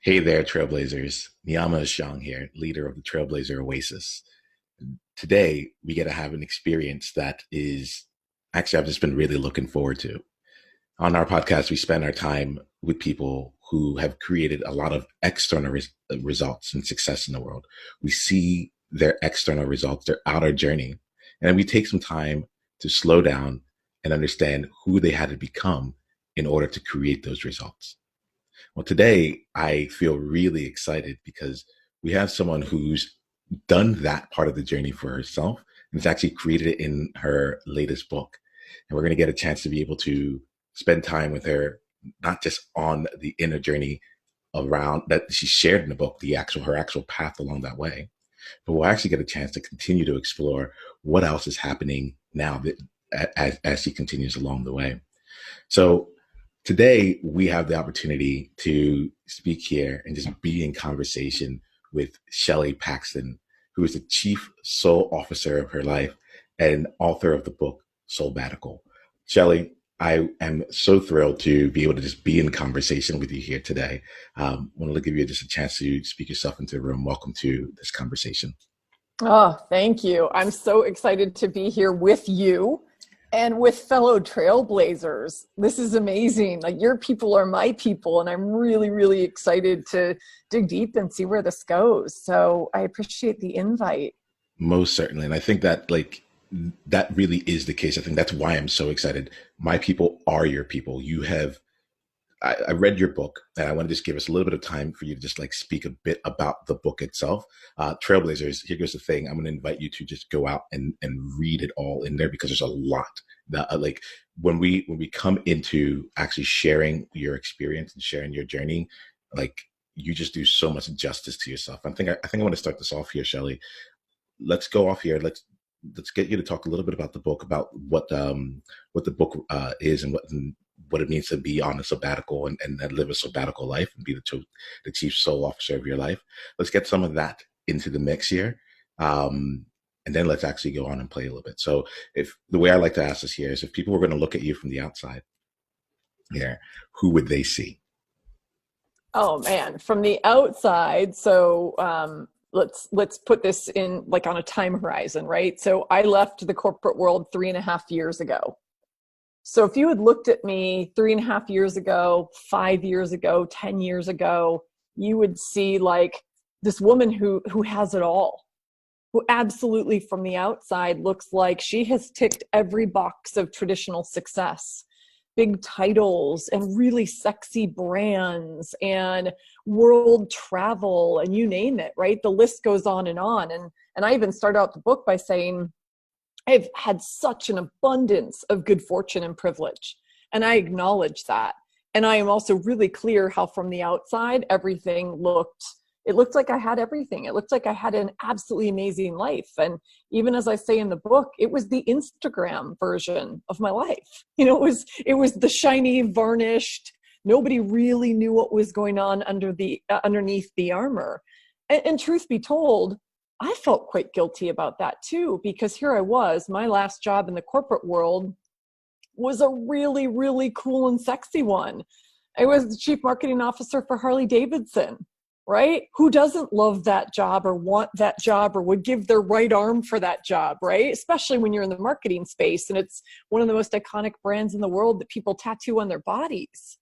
Hey there, Trailblazers. Niyama Shang here, leader of the Trailblazer Oasis. Today, we get to have an experience that is actually I've just been really looking forward to. On our podcast, we spend our time with people who have created a lot of external results and success in the world. We see their external results, their outer journey, and then we take some time to slow down and understand who they had to become in order to create those results. Well, today I feel really excited because we have someone who's done that part of the journey for herself and has actually created it in her latest book. And we're going to get a chance to be able to spend time with her, not just on the inner journey around that she shared in the book, her actual path along that way, but we'll actually get a chance to continue to explore what else is happening now that as she continues along the way. So today, we have the opportunity to speak here and just be in conversation with Shelley Paxton, who is the Chief Soul Officer of her life and author of the book Soulbatical. Shelley, I am so thrilled to be able to just be in conversation with you here today. Wanted to give you just a chance to speak yourself into the room. Welcome to this conversation. Oh, thank you. I'm so excited to be here with you and with fellow trailblazers. This is amazing. Like, your people are my people, and I'm really, really excited to dig deep and see where this goes. So I appreciate the invite. Most certainly. And I think that that really is the case. I think that's why I'm so excited. My people are your people. I read your book, and I want to just give us a little bit of time for you to just speak a bit about the book itself. Trailblazers, here goes the thing. I'm going to invite you to just go out and read it all in there, because there's a lot that when we come into actually sharing your experience and sharing your journey, you just do so much justice to yourself. I think I want to start this off here, Shelley. Let's go off here. Let's get you to talk a little bit about the book, about what the book is, and what it means to be on a sabbatical and live a sabbatical life and be the chief soul officer of your life. Let's get some of that into the mix here. And then let's actually go on and play a little bit. So if the way I like to ask this here is, if people were going to look at you from the outside here, who would they see? Oh man, from the outside. So let's put this in on a time horizon, right? So I left the corporate world 3.5 years ago. So if you had looked at me 3.5 years ago, 5 years ago, 10 years ago, you would see this woman who has it all, who absolutely from the outside looks like she has ticked every box of traditional success. Big titles and really sexy brands and world travel and you name it, right? The list goes on. And I even start out the book by saying, I've had such an abundance of good fortune and privilege, and I acknowledge that. And I am also really clear how from the outside, everything looked like I had everything. It looked like I had an absolutely amazing life. And even as I say in the book, it was the Instagram version of my life. It was the shiny, varnished, nobody really knew what was going on underneath the armor. And truth be told, I felt quite guilty about that too, because here I was, my last job in the corporate world was a really, really cool and sexy one. I was the chief marketing officer for Harley Davidson, right? Who doesn't love that job or want that job or would give their right arm for that job, right? Especially when you're in the marketing space and it's one of the most iconic brands in the world that people tattoo on their bodies.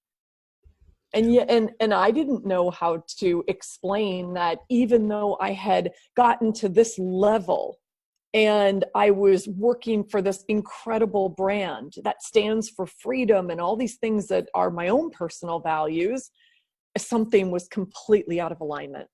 And yet, and I didn't know how to explain that even though I had gotten to this level and I was working for this incredible brand that stands for freedom and all these things that are my own personal values, something was completely out of alignment.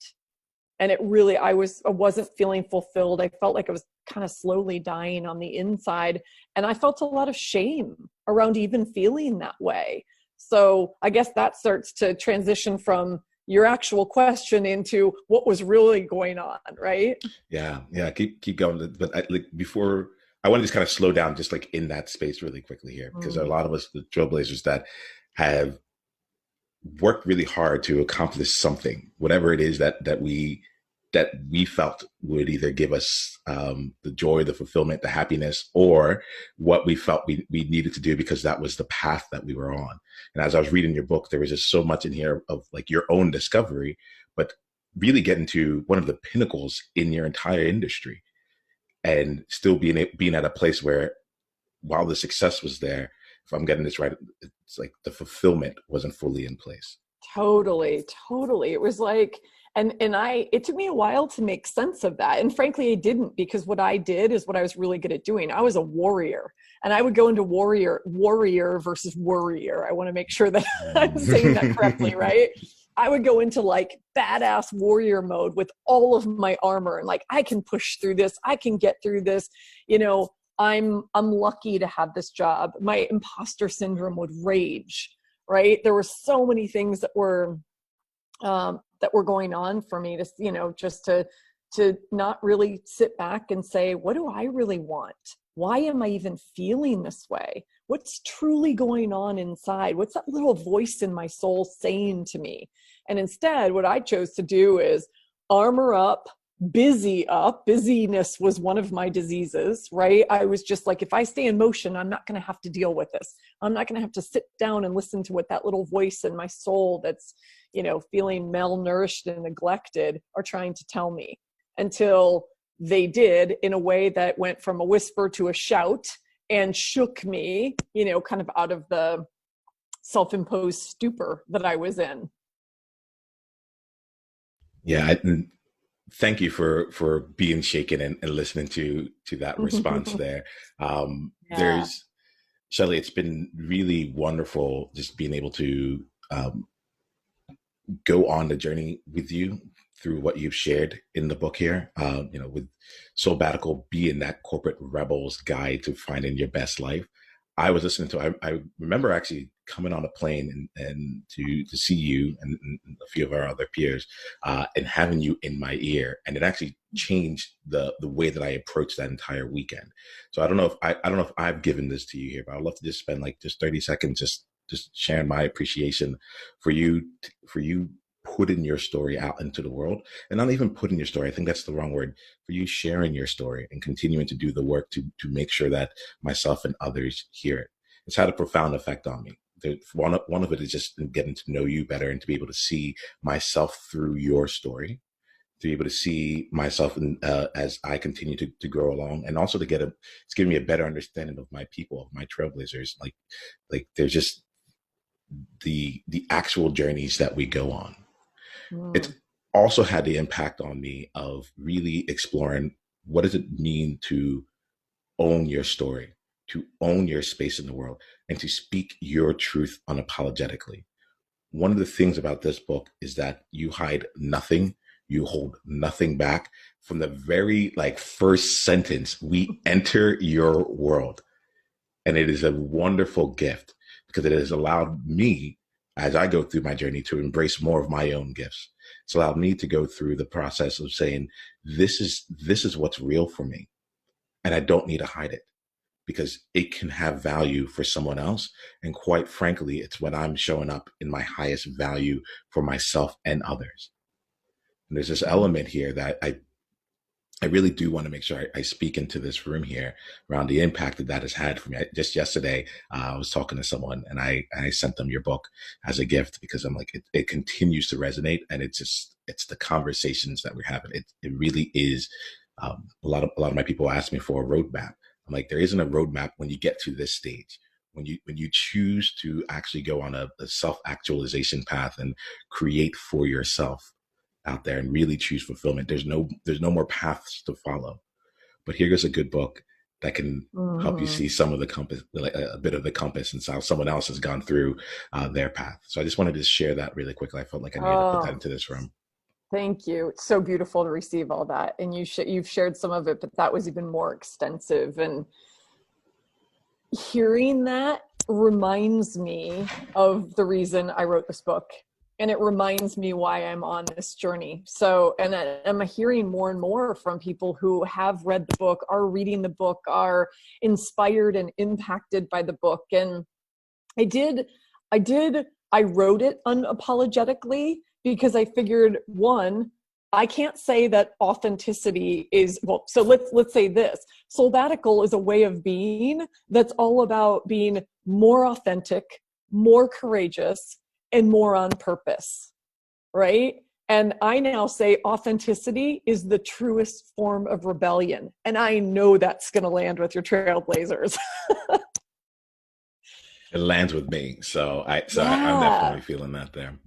And I wasn't feeling fulfilled. I felt like I was kind of slowly dying on the inside. And I felt a lot of shame around even feeling that way. So I guess that starts to transition from your actual question into what was really going on, right? Yeah. Keep going. But before, I want to just kind of slow down, just in that space really quickly here, because there are a lot of us, the Trailblazers, that have worked really hard to accomplish something, whatever it is that we that we felt would either give us the joy, the fulfillment, the happiness, or what we felt we needed to do because that was the path that we were on. And as I was reading your book, there was just so much in here of like your own discovery, but really getting to one of the pinnacles in your entire industry and still being at a place where while the success was there, if I'm getting this right, it's like the fulfillment wasn't fully in place. Totally, totally. It was like, it took me a while to make sense of that. And frankly, I didn't, because what I did is what I was really good at doing. I was a warrior, and I would go into warrior versus worrier. I want to make sure that I'm saying that correctly, right? I would go into like badass warrior mode with all of my armor and like, I can push through this. I can get through this. You know, I'm lucky to have this job. My imposter syndrome would rage, right? There were so many things that were going on for me to, you know, just to not really sit back and say, what do I really want? Why am I even feeling this way? What's truly going on inside? What's that little voice in my soul saying to me? And instead, what I chose to do is armor up, busy up. Busyness was one of my diseases, right? I was just like, if I stay in motion, I'm not going to have to deal with this. I'm not going to have to sit down and listen to what that little voice in my soul that's, you know, feeling malnourished and neglected are trying to tell me, until they did, in a way that went from a whisper to a shout and shook me, you know, kind of out of the self-imposed stupor that I was in. Yeah, thank you for being shaken and listening to that response there. Yeah. There's Shelley, it's been really wonderful just being able to um, go on the journey with you through what you've shared in the book here. You know, with Soulbatical being that corporate rebel's guide to finding your best life. I was listening to. I remember actually coming on a plane and to see you and a few of our other peers and having you in my ear, and it actually changed the way that I approached that entire weekend. So I don't know if I've given this to you here, but I'd love to just spend like just 30 seconds just sharing my appreciation for you putting your story out into the world, and not even putting your story. I think that's the wrong word. For you sharing your story and continuing to do the work to make sure that myself and others hear it. It's had a profound effect on me. One of it is just getting to know you better and to be able to see myself through your story, to be able to see myself as I continue to grow along, and also it's giving me a better understanding of my people, of my trailblazers. Like there's just the actual journeys that we go on. It's Mm. also had the impact on me of really exploring what does it mean to own your story, to own your space in the world, and to speak your truth unapologetically. One of the things about this book is that you hide nothing, you hold nothing back. From the very like first sentence, we enter your world. And it is a wonderful gift because it has allowed me, as I go through my journey, to embrace more of my own gifts. It's allowed me to go through the process of saying, this is what's real for me. And I don't need to hide it because it can have value for someone else. And quite frankly, it's when I'm showing up in my highest value for myself and others. And there's this element here that I really do want to make sure I speak into this room here around the impact that has had for me. Just yesterday, I was talking to someone and I sent them your book as a gift because I'm like, it continues to resonate, and it's the conversations that we're having. It really is. A lot of my people ask me for a roadmap. I'm like, there isn't a roadmap when you get to this stage. When you choose to actually go on a self-actualization path and create for yourself out there and really choose fulfillment, there's no more paths to follow. But here goes a good book that can help you Mm. see some of the compass, like a bit of the compass, and how someone else has gone through their path. So I just wanted to share that really quickly. I felt like I needed to put that Oh, into this room. thank you. It's so beautiful to receive all that. And you've shared some of it, but that was even more extensive. And hearing that reminds me of the reason I wrote this book. And it reminds me why I'm on this journey. So, and I'm hearing more and more from people who have read the book, are reading the book, are inspired and impacted by the book. And I did, I wrote it unapologetically because I figured, one, I can't say that authenticity is, well, so let's say this. Soulbatical is a way of being that's all about being more authentic, more courageous, and more on purpose, right? And I now say authenticity is the truest form of rebellion. And I know that's going to land with your trailblazers. It lands with me. I'm Yeah. definitely feeling that there.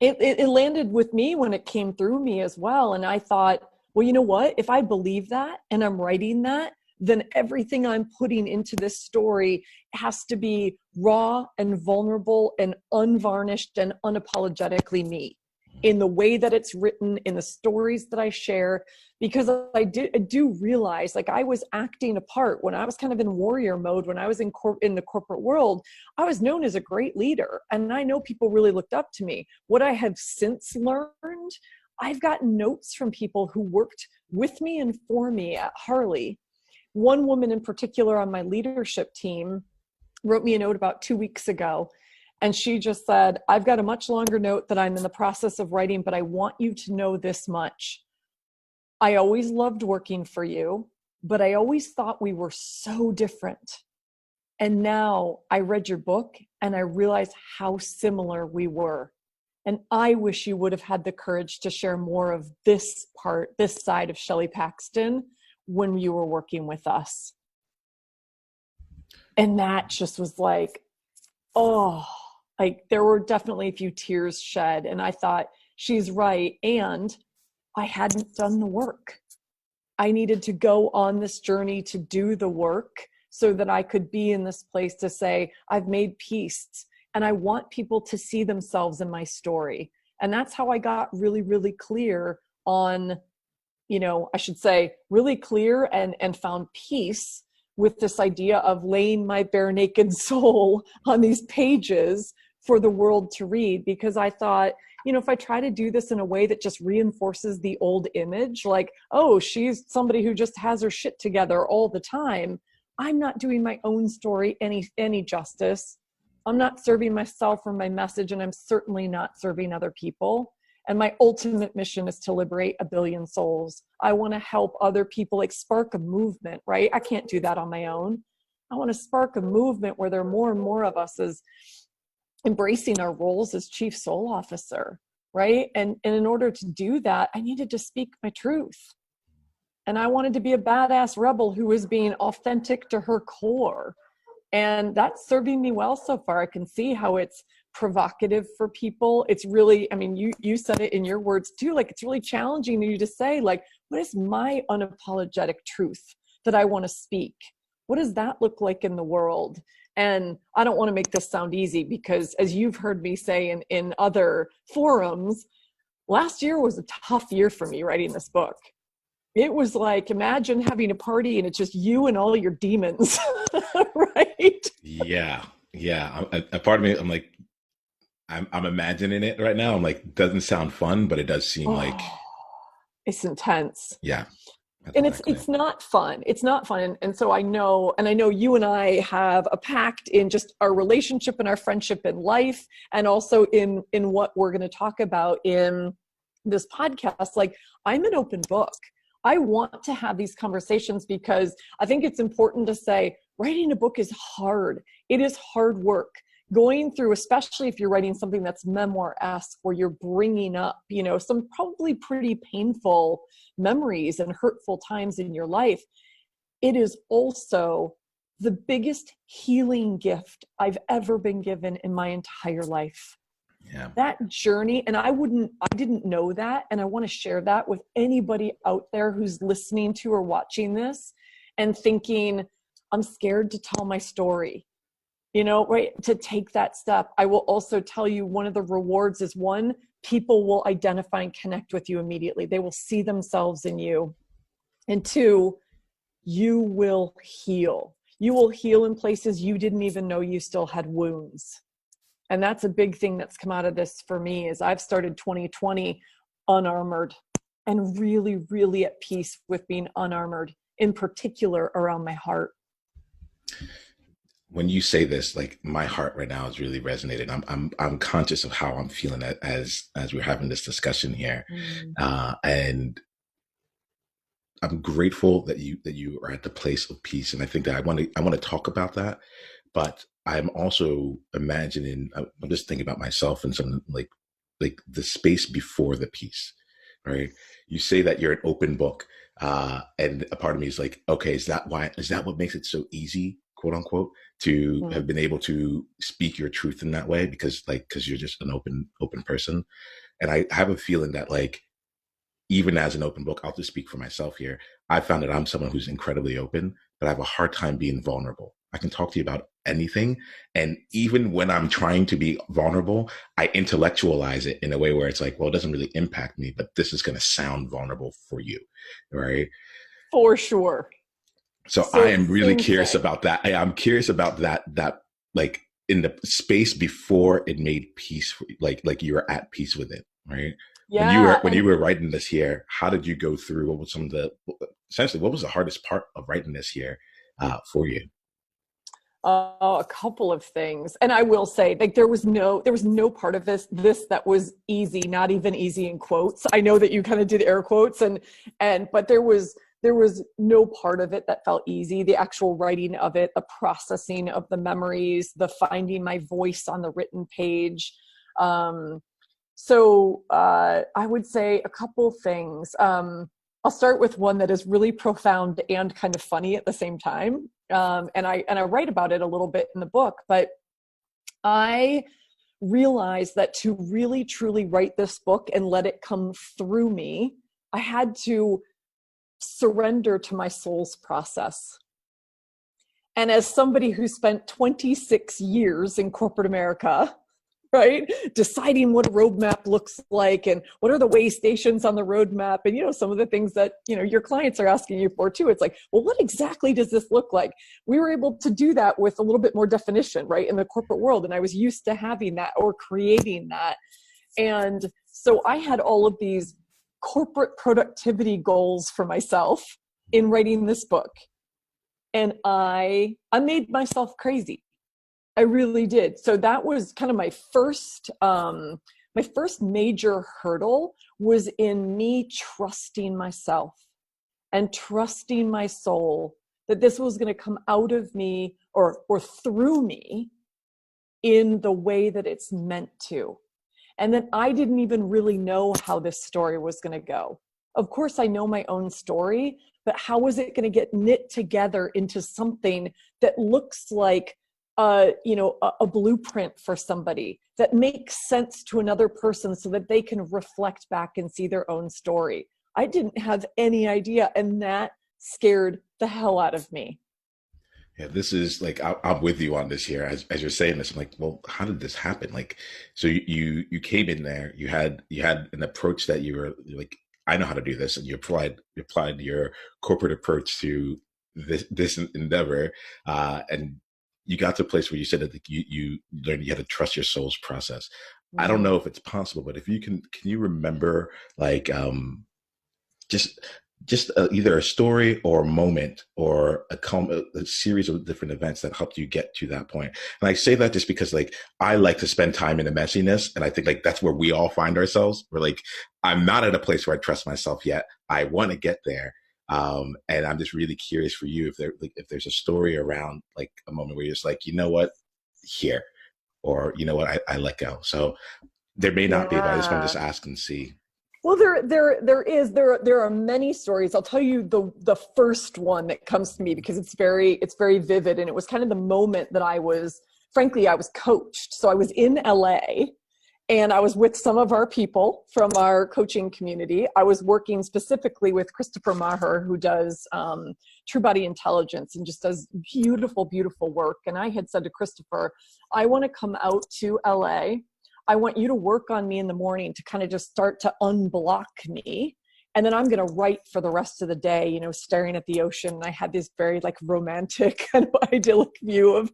It landed with me when it came through me as well. And I thought, well, you know what? If I believe that and I'm writing that, then everything I'm putting into this story has to be raw and vulnerable and unvarnished and unapologetically me in the way that it's written, in the stories that I share, because I do realize, like, I was acting a part when I was kind of in warrior mode, when I was in the corporate world. I was known as a great leader, and I know people really looked up to me. What I have since learned, I've gotten notes from people who worked with me and for me at Harley. One woman in particular on my leadership team wrote me a note about 2 weeks ago. And she just said, I've got a much longer note that I'm in the process of writing, but I want you to know this much. I always loved working for you, but I always thought we were so different. And now I read your book and I realized how similar we were. And I wish you would have had the courage to share more of this side of Shelley Paxton when you were working with us. And that just was like, oh, like there were definitely a few tears shed. And I thought, she's right. And I hadn't done the work. I needed to go on this journey to do the work so that I could be in this place to say, I've made peace and I want people to see themselves in my story. And that's how I got really, really clear on, I should say really clear and found peace with this idea of laying my bare naked soul on these pages for the world to read. Because I thought, if I try to do this in a way that just reinforces the old image, like, oh, she's somebody who just has her shit together all the time, I'm not doing my own story any justice. I'm not serving myself or my message, and I'm certainly not serving other people. And my ultimate mission is to liberate 1 billion souls. I want to help other people, like spark a movement, right? I can't do that on my own. I want to spark a movement where there are more and more of us as embracing our roles as chief soul officer, right? And in order to do that, I needed to speak my truth. And I wanted to be a badass rebel who was being authentic to her core. And that's serving me well so far. I can see how it's provocative for people. It's really, you said it in your words too, like it's really challenging to you to say, like, what is my unapologetic truth that I want to speak? What does that look like in the world? And I don't want to make this sound easy because, as you've heard me say in other forums, last year was a tough year for me writing this book. It was like, imagine having a party and it's just you and all your demons, right? Yeah. Yeah. A part of me, I'm like, I'm imagining it right now. I'm like, doesn't sound fun, but it does seem like, Oh, it's intense. yeah, that's And exactly. it's not fun. It's not fun. And so I know you and I have a pact in just our relationship and our friendship in life, and also in what we're going to talk about in this podcast. Like, I'm an open book. I want to have these conversations because I think it's important to say writing a book is hard. It is hard work. Going through, especially if you're writing something that's memoir-esque, where you're bringing up, some probably pretty painful memories and hurtful times in your life, it is also the biggest healing gift I've ever been given in my entire life. Yeah. That journey, and I didn't know that, and I want to share that with anybody out there who's listening to or watching this and thinking, I'm scared to tell my story. Right, to take that step. I will also tell you, one of the rewards is, one, people will identify and connect with you immediately. They will see themselves in you. And two, you will heal. You will heal in places you didn't even know you still had wounds. And that's a big thing that's come out of this for me, is I've started 2020 unarmored and really, really at peace with being unarmored, in particular around my heart. when you say this, like my heart right now is really resonating. I'm conscious of how I'm feeling as we're having this discussion here, Mm. and I'm grateful that you are at the place of peace. And I think that I want to talk about that, but I'm also imagining. I'm just thinking about myself and some like the space before the peace, right? You say that you're an open book, and a part of me is like, okay, is that what makes it so easy, quote unquote, to have Mm. been able to speak your truth in that way because you're just an open person. And I have a feeling that like even as an open book, I'll just speak for myself here. I found that I'm someone who's incredibly open, but I have a hard time being vulnerable. I can talk to you about anything. And even when I'm trying to be vulnerable, I intellectualize it in a way where it's like, well, it doesn't really impact me, but this is going to sound vulnerable for you. Right. For sure. So I So am really same curious thing. about that. I'm curious about that, like in the space before it made peace, like you were at peace with it. Right. Yeah. When And you were writing this here, how did you go through? What was some of the essentially what was the hardest part of writing this here for you? a couple of things. And I will say, like, there was no part of this that was easy, not even easy in quotes. I know that you kind of did air quotes but there was no part of it that felt easy. The actual writing of it, the processing of the memories, the finding my voice on the written page. I would say a couple things. I'll start with one that is really profound and kind of funny at the same time. And I write about it a little bit in the book, but I realized that to really truly write this book and let it come through me, I had to surrender to my soul's process. And as somebody who spent 26 years in corporate America, right, deciding what a roadmap looks like and what are the way stations on the roadmap, and some of the things that your clients are asking you for too, it's like, well, what exactly does this look like? We were able to do that with a little bit more definition, right, in the corporate world, and I was used to having that or creating that. And so I had all of these corporate productivity goals for myself in writing this book, and I made myself crazy. I really did. So that was kind of my first major hurdle was in me trusting myself and trusting my soul that this was going to come out of me or through me in the way that it's meant to. And that I didn't even really know how this story was going to go. Of course, I know my own story, but how was it going to get knit together into something that looks like a blueprint for somebody that makes sense to another person so that they can reflect back and see their own story? I didn't have any idea, and that scared the hell out of me. Yeah, this is like I'm with you on this here. As you're saying this, I'm like, well, how did this happen? Like, so you came in there, you had an approach that you were like, I know how to do this, and you applied your corporate approach to this endeavor, and you got to a place where you said that like, you learned you had to trust your soul's process. I don't know Mm. if it's possible, but if you can you remember like just either a story or a moment or a series of different events that helped you get to that point. And I say that just because like I like to spend time in the messiness, and I think like that's where we all find ourselves. We're like, I'm not at a place where I trust myself yet. I want to get there. And I'm just really curious for you if there's a story around like a moment where you're just like, you know what, here, or you know what, I let go. So there may not be, but I just want to Yeah. just ask and see. Well, there are many stories. I'll tell you the first one that comes to me because it's very vivid, and it was kind of the moment that frankly, I was coached. So I was in LA, and I was with some of our people from our coaching community. I was working specifically with Christopher Maher, who does True Body Intelligence and just does beautiful, beautiful work. And I had said to Christopher, I want to come out to LA. I want you to work on me in the morning to kind of just start to unblock me. And then I'm going to write for the rest of the day, staring at the ocean. And I had this very like romantic kind of idyllic view of,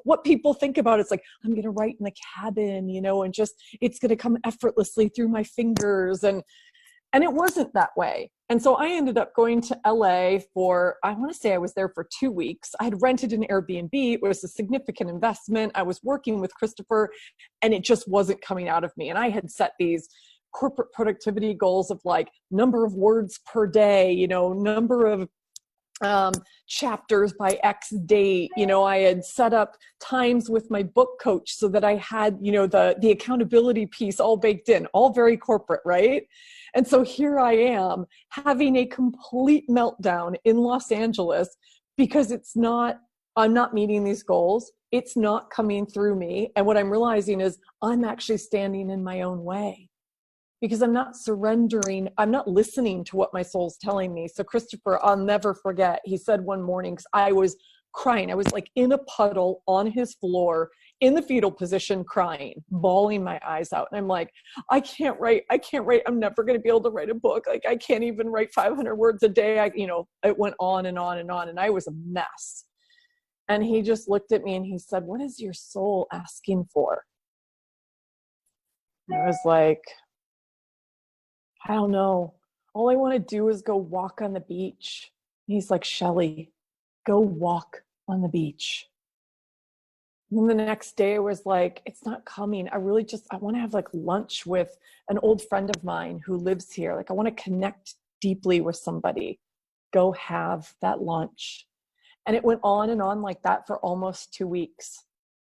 what people think about. It's like, I'm going to write in the cabin, and just, it's going to come effortlessly through my fingers. And And it wasn't that way. And so I ended up going to LA for, I want to say I was there for 2 weeks. I had rented an Airbnb. It was a significant investment. I was working with Christopher, and it just wasn't coming out of me. And I had set these corporate productivity goals of like number of words per day, you know, number of chapters by X date. You know, I had set up times with my book coach so that I had, you know, the accountability piece all baked in, all very corporate, right? And so here I am having a complete meltdown in Los Angeles because I'm not meeting these goals. It's not coming through me. And what I'm realizing is I'm actually standing in my own way, because I'm not surrendering. I'm not listening to what my soul's telling me. So Christopher, I'll never forget, he said one morning, 'cause I was crying. I was like in a puddle on his floor in the fetal position, crying, bawling my eyes out. And I'm like, I can't write. I'm never going to be able to write a book. Like, I can't even write 500 words a day. It went on and on and on. And I was a mess. And he just looked at me and he said, what is your soul asking for? And I was like, I don't know. All I want to do is go walk on the beach. And he's like, Shelley, go walk on the beach. And then the next day I was like, it's not coming. I want to have like lunch with an old friend of mine who lives here. Like, I want to connect deeply with somebody. Go have that lunch. And it went on and on like that for almost 2 weeks.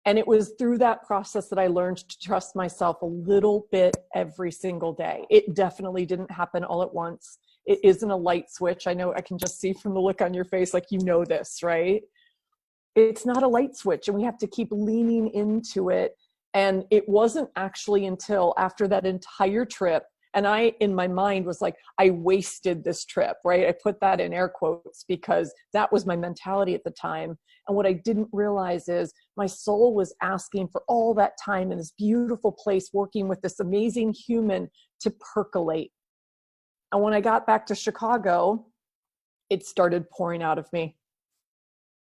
And it was through that process that I learned to trust myself a little bit every single day. It definitely didn't happen all at once. It isn't a light switch. I know, I can just see from the look on your face, like, you know this, right? It's not a light switch, and we have to keep leaning into it. And it wasn't actually until after that entire trip, and I, in my mind, was like, I wasted this trip, right? I put that in air quotes because that was my mentality at the time. And what I didn't realize is my soul was asking for all that time in this beautiful place, working with this amazing human, to percolate. And when I got back to Chicago, it started pouring out of me.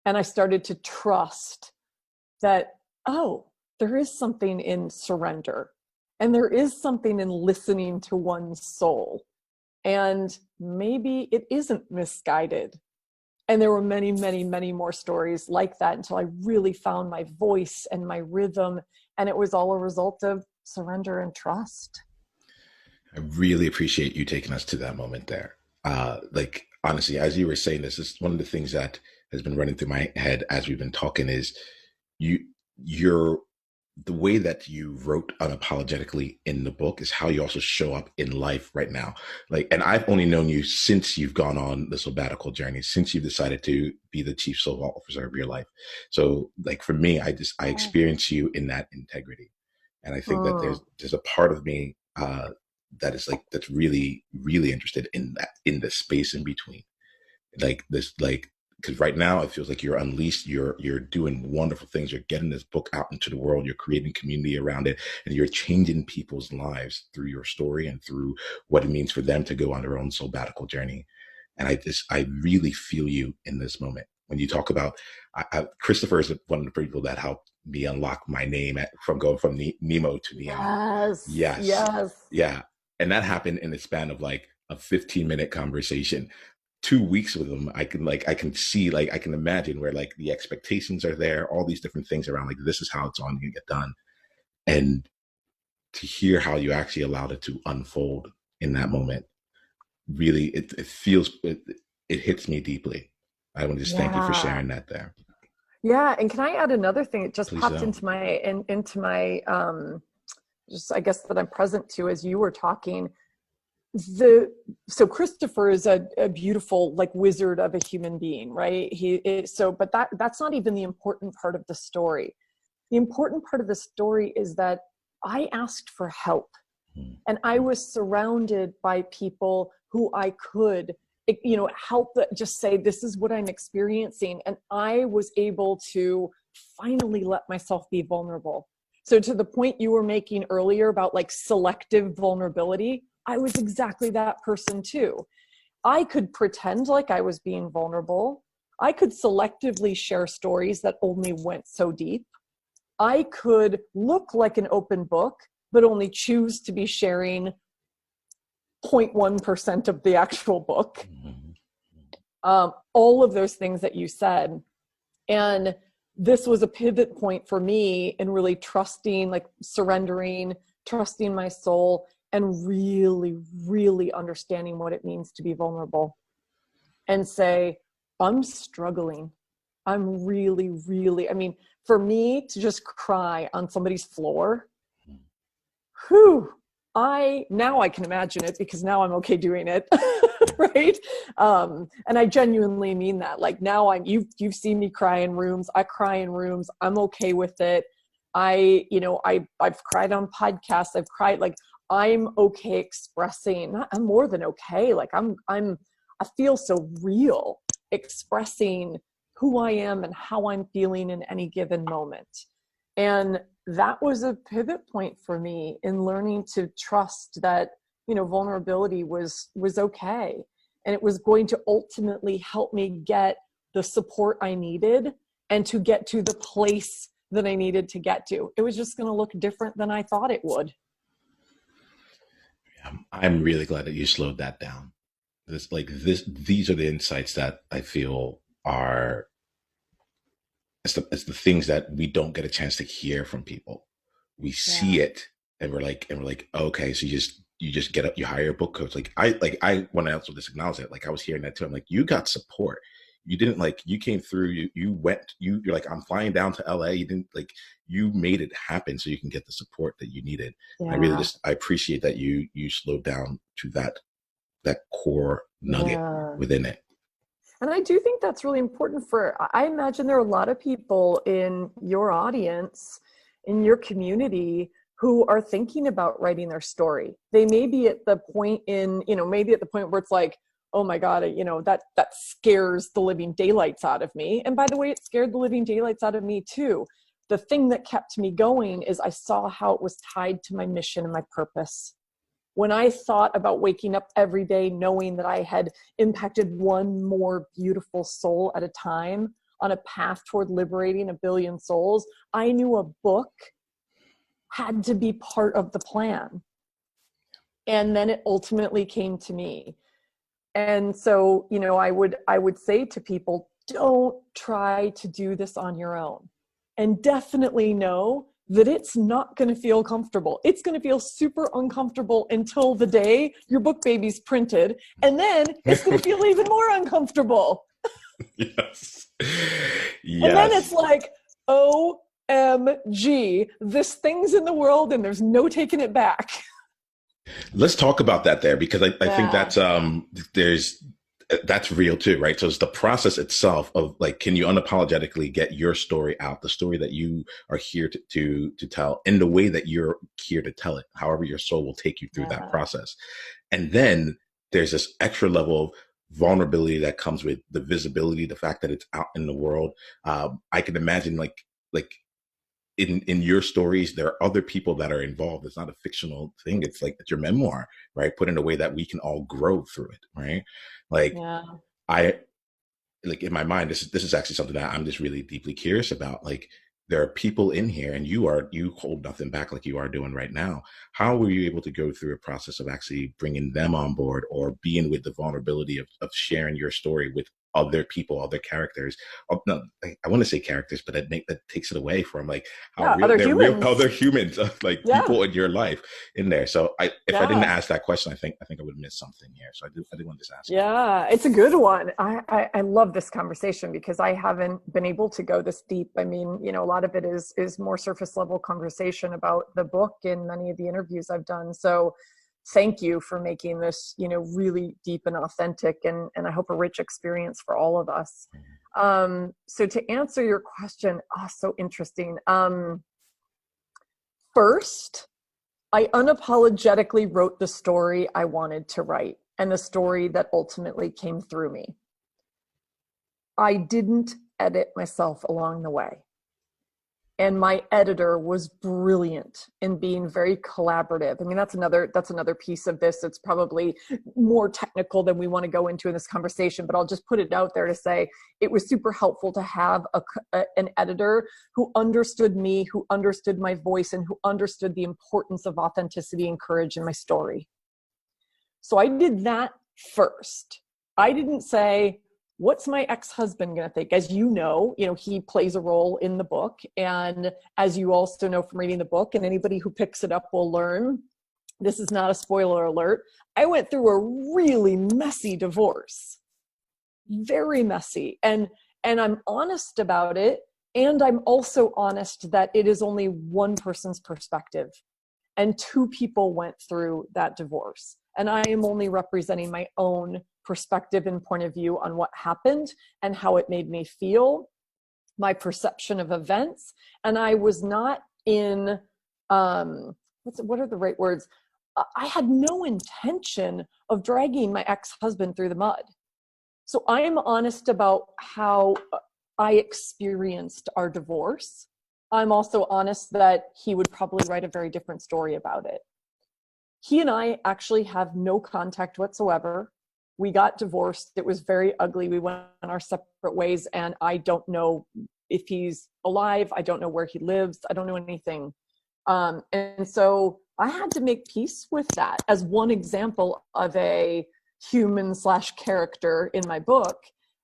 And I started to trust that, oh, there is something in surrender. And there is something in listening to one's soul. And maybe it isn't misguided. And there were many, many, many more stories like that until I really found my voice and my rhythm. And it was all a result of surrender and trust. I really appreciate you taking us to that moment there. Like, honestly, as you were saying this is one of the things that has been running through my head as we've been talking is you're the way that you wrote unapologetically in the book is how you also show up in life right now. Like, and I've only known you since you've gone on the sabbatical journey, since you've decided to be the chief soul officer of your life. So like for me, I experience you in that integrity. And I think that there's a part of me, that is like, that's really, really interested in that, in the space in between. Like this, like, because right now it feels like you're unleashed, you're doing wonderful things, you're getting this book out into the world, you're creating community around it, and you're changing people's lives through your story and through what it means for them to go on their own sabbatical journey. And I really feel you in this moment when you talk about Christopher is one of the people that helped me unlock my name from going from Nemo to Niama. Yes. Yeah. And that happened in the span of like a 15-minute conversation. 2 weeks with them, I can see, like, I can imagine where like the expectations are there, all these different things around, like, this is how it's on going to get done. And to hear how you actually allowed it to unfold in that moment, really, it feels, it hits me deeply. I want to just thank you for sharing that there. Yeah. And can I add another thing? It just Please popped don't. into my, just, I guess, that I'm present to as you were talking. So Christopher is a beautiful, like, wizard of a human being, right? But that's not even the important part of the story. The important part of the story is that I asked for help, and I was surrounded by people who I could, help, that just say, this is what I'm experiencing. And I was able to finally let myself be vulnerable. So to the point you were making earlier about like selective vulnerability, I was exactly that person too. I could pretend like I was being vulnerable. I could selectively share stories that only went so deep. I could look like an open book, but only choose to be sharing 0.1% of the actual book. Mm-hmm. All of those things that you said. And this was a pivot point for me in really trusting, like surrendering, trusting my soul, and really, really understanding what it means to be vulnerable and say, I'm struggling. I'm really, really, I mean, for me to just cry on somebody's floor, whew, now I can imagine it because now I'm okay doing it. Right. And I genuinely mean that. Like now you've seen me cry in rooms. I cry in rooms. I'm okay with it. I've cried on podcasts. I've cried, like, I'm okay expressing. I'm more than okay. Like I feel so real expressing who I am and how I'm feeling in any given moment. And that was a pivot point for me in learning to trust that, vulnerability was okay. And it was going to ultimately help me get the support I needed and to get to the place that I needed to get to. It was just going to look different than I thought it would. I'm really glad that you slowed that down. These are the insights that I feel are it's the things that we don't get a chance to hear from people. We see it and we're like, okay, so you just get up, you hire a book coach. I when I also just acknowledge it, like I was hearing that too. I'm like, you got support. You didn't you came through, you're like, I'm flying down to LA. You didn't you made it happen so you can get the support that you needed. Yeah. I appreciate that you slowed down to that core nugget within it. And I do think that's really important I imagine there are a lot of people in your audience, in your community, who are thinking about writing their story. They may be at the point where it's like, oh my God, that scares the living daylights out of me. And by the way, it scared the living daylights out of me too. The thing that kept me going is I saw how it was tied to my mission and my purpose. When I thought about waking up every day knowing that I had impacted one more beautiful soul at a time on a path toward liberating 1 billion souls, I knew a book had to be part of the plan. And then it ultimately came to me. And so, I would say to people, don't try to do this on your own. And definitely know that it's not going to feel comfortable. It's going to feel super uncomfortable until the day your book baby's printed. And then it's going to feel even more uncomfortable. Yes. And then it's like, OMG, this thing's in the world and there's no taking it back. Let's talk about that there, because I think that's real too, right? So it's the process itself of can you unapologetically get your story out, the story that you are here to tell in the way that you're here to tell it, however your soul will take you through that process. And then there's this extra level of vulnerability that comes with the visibility, the fact that it's out in the world. I can imagine in your stories, there are other people that are involved. It's not a fictional thing. It's it's your memoir, right? Put in a way that we can all grow through it, right? I in my mind, this is actually something that I'm just really deeply curious about. There are people in here, and you hold nothing back like you are doing right now. How were you able to go through a process of actually bringing them on board, or being with the vulnerability of sharing your story with other people, other characters? No, I want to say characters, but that takes it away from how real other they're humans. real other humans, people in your life in there. So if I didn't ask that question, I think I would have missed something here. So I did want to just ask. Yeah, it's a good one. I love this conversation because I haven't been able to go this deep. I mean, a lot of it is more surface level conversation about the book in many of the interviews I've done. So thank you for making this, really deep and authentic, and I hope a rich experience for all of us. So to answer your question, so interesting. First, I unapologetically wrote the story I wanted to write and the story that ultimately came through me. I didn't edit myself along the way. And my editor was brilliant in being very collaborative. I mean, that's another piece of this. It's probably more technical than we want to go into in this conversation, but I'll just put it out there to say it was super helpful to have an editor who understood me, who understood my voice, and who understood the importance of authenticity and courage in my story. So I did that first. I didn't say, what's my ex-husband going to think? As you know, he plays a role in the book. And as you also know from reading the book, and anybody who picks it up will learn, this is not a spoiler alert, I went through a really messy divorce. Very messy. And I'm honest about it. And I'm also honest that it is only one person's perspective. And two people went through that divorce. And I am only representing my own perspective and point of view on what happened and how it made me feel, my perception of events. And I was not in, what are the right words? I had no intention of dragging my ex-husband through the mud. So I am honest about how I experienced our divorce. I'm also honest that he would probably write a very different story about it. He and I actually have no contact whatsoever. We got divorced. It was very ugly. We went our separate ways, and I don't know if he's alive. I don't know where he lives. I don't know anything. And so I had to make peace with that as one example of a human/character in my book.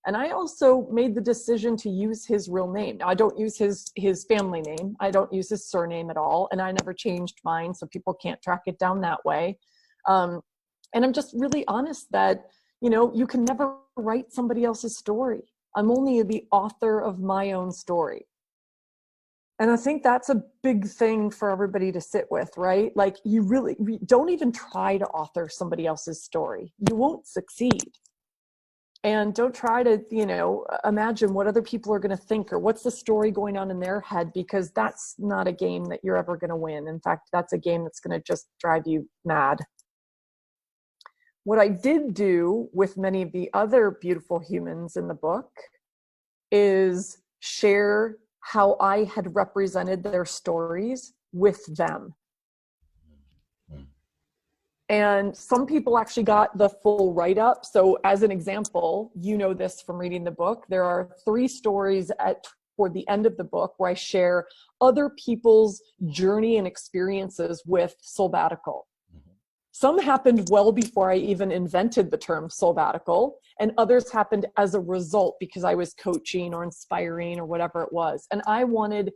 And I also made the decision to use his real name. Now, I don't use his family name. I don't use his surname at all. And I never changed mine, so people can't track it down that way. And I'm just really honest that, you can never write somebody else's story. I'm only the author of my own story. And I think that's a big thing for everybody to sit with, right? Like, you don't even try to author somebody else's story. You won't succeed. And don't try to, imagine what other people are going to think or what's the story going on in their head, because that's not a game that you're ever going to win. In fact, that's a game that's going to just drive you mad. What I did do with many of the other beautiful humans in the book is share how I had represented their stories with them. And some people actually got the full write-up. So as an example, you know this from reading the book, there are 3 stories toward the end of the book where I share other people's journey and experiences with Soulbatical. Some happened well before I even invented the term Soulbatical, and others happened as a result because I was coaching or inspiring or whatever it was. And I wanted